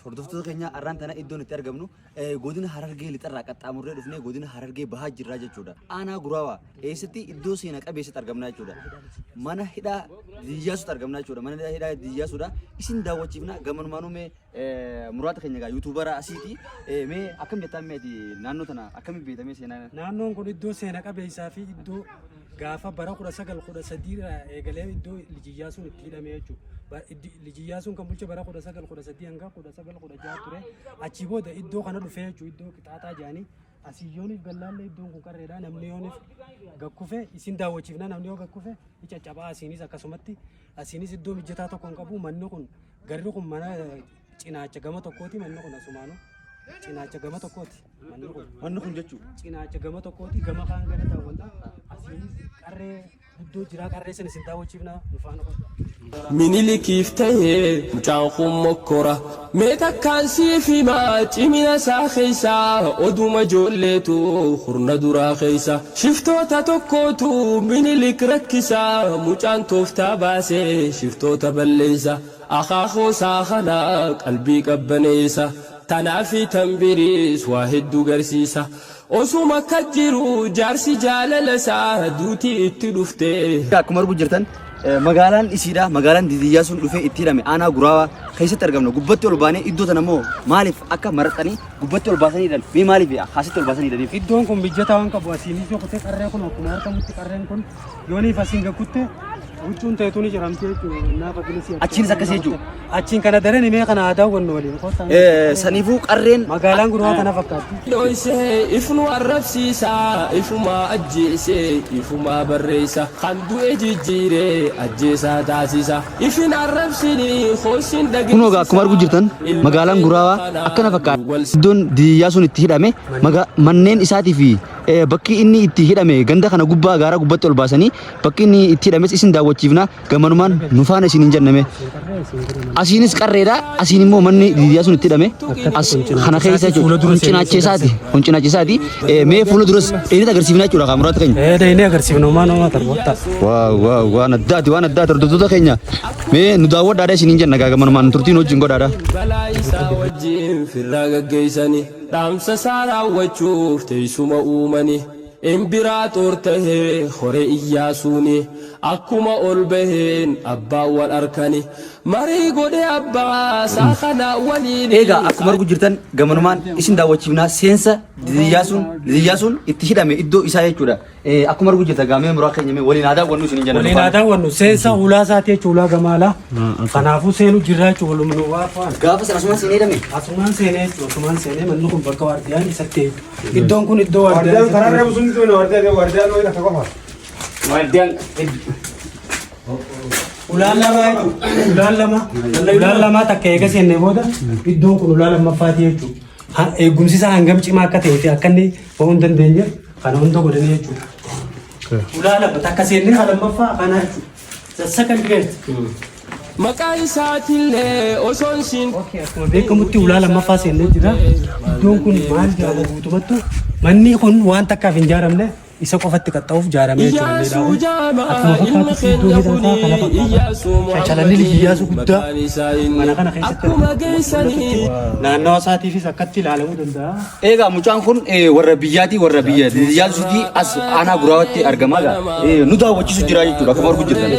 hordoftoota keenya arraan tana iddoon itti argamnu godina Harargee lixarraa qaxxaamurree dhufnee godina Harargee bahaa jirraa jechuudha. Aanaa Guraawaa eessatti iddoo seenaa qabeessatti argamna jechuudha. Mana hidhaa Diyyaasuutti argamna jechuudha. Mana hidhaa Diyyaasuudha. Isin daawwachiifna gamanumaanuu mee muraata keenya gaa yuutuubara asiiti mee akkam jettaan meeti naannoo tana akkamitti beekamee seenaa? Naannoon kun iddoo seenaa qabeessaa fi iddoo gaafa bara 1913 eegalee iddoo Diyyaasuun itti hidhame jechuudha. Diyyaasuun kan bulche bara 1913 hanga 1916 ture. Achi booda iddoo kana dhufee jechuudha. Iddoo qixaaxaa jaanii asiyyooniif gallaallee iddoon kun qarreedha. Namni yooniif gakkufe isin daawwachiifna namni yoo gakkufe caccabaa asiinis akkasumatti asiinis iddoo mijataa tokko hin qabu. Manni kun garri kun mana cinaacha gama tokkooti. Manni kun asumaanu cinaacha gama tokkooti. Manni kun jechuudha. Cinaacha gama tokkooti. Gama kaan gara daawwannaa asiinis qarree iddoo jiraa qarree sana isin daawwachiifna dhufaan qofa. Minilikiif ta'ee mucaan kun mokkora meeta kaansii fi cimina isaa keessaa oduma ijoolleetu hurna duraa keessa shiftoota tokkootu minilik rakkisaa mucaan tooftaa baasee shiftoota balleessa akaakoo isaa kana qalbii qabbaneessa tanaafi tanbiriis waa hedduu garsiisa. Osuma kajiru jaarsi jaalala isaa duutii itti dhuftee. Akkuma arguu jirtan magaalaan isiidha. Magaalaan Diyyaasuun dhufee itti hidhame aanaa Guraawaa keessatti argamna. Gubbatti ol baanee iddoo tana immoo maaliif akka maraqanii gubbatti ol baasaniidhaan mee maaliif haasitti ol baasaniidhaan? Iddoon kun mijataa waan qabu asiinis yoo kutee qarree kun akkuma argamutti qarreen kun yooniif asiin gakkutte huccuun ta'etu ni jiramtee jechuudha. Achiinis akkasii jechuudha. Achiin kana dareen himee kana aadaa wannu waliin saniifuu qarreen magaalaan Guraawaa kana fakkaatti. Dhoysee ifnu arrabsiisaa ifuma ajjeesee ifuma barreessa kan du'e jijjiiree ajjeesaa taasisa ifin arrabsinii hoosiin dhaggeessa. Kunoo akkuma arguu jirtan magaalaan Guraawaa akkana fakkaata. Iddoon Diyyaasuun itti hidhame manneen isaatii fi bakki inni itti hidhame ganda kana gubbaa gaara gubbatti ol baasanii bakki inni itti hidhames isin daawwachiifna gamanumaan nu faana isin hin jenname. Asiinis qarreedha. Asiin immoo manni Diyyaasuun itti hidhame as kana keessa jechuudha. Cinaachesaati. Mee fuula duras dheedhii agarsiifna jechuudha kaamuraata keenya. Dheedhii agarsiifna maanuma tarboota. Waan addaati hordoftoota keenya. Mee nu daawwadhaadha isin hin jenna gamanumaan turtiin wajjin godhaadha. Balaa isaa wajjin firraa gaggeessanii dhaamsa isaa raawwachuuf teessuma uumanii. Imbiraator tahee hore Iyyaasuuni akkuma ol baheen abbaan wal arkani marii godhe abbaa saakana waliin. Egaa akkuma arguu jirtan gamanumaan isin daawwachiifna seensa Diyyaasuun itti hidhame iddoo isaa jechuudha. Akkuma arguu jirtan gaamee muraa keenya waliin aadaa wannu isin jenna. Waliin aadaa wannu seensa ulaa isaati jechuudha ulaa gamaalaa. Kanaafuu seenuu jirraa jechuudha walumnu waa faan. Gaafa sana asumaan seenee hidhame. Asumaan seenee jechuudha asumaan seenee manni kun bakka waardiyaan isatti iddoon kun iddoo waardiyaan. Ulaan lama takka eega seenne booda iddoon kun ulaa lammaffaati jechuudha. Eegumsi isaa hangam cimaa akka ta'ee fi akka inni bahuu hin dandeenye kana hunda godhanii jechuudha. Ulaa lama takka seenne haa lammaffaa kana jechuudha. Second grade. Maqaa isaatillee osoon siin. Akkuma beekamutti ulaa lammaffaa seennee jira. Iddoon kun maal jedhama guutumattu manni kun waan takkaaf hin ijaaramne isa qofatti qaxxaa'uuf ijaaramee jira. Akkuma fakkaatu iddoo hidhataa kana chachalanni Diyyaasuu guddaa mana kana keessatti naannawa isaatiifis akkatti ilaalamuu danda'a. Egaa mucaan kun warra biyyaati warra biyya Diyyaasuutii as aanaa Guraawaatti argama. Nu daawwachiisu jira jechuudha akkuma arguu jirtan.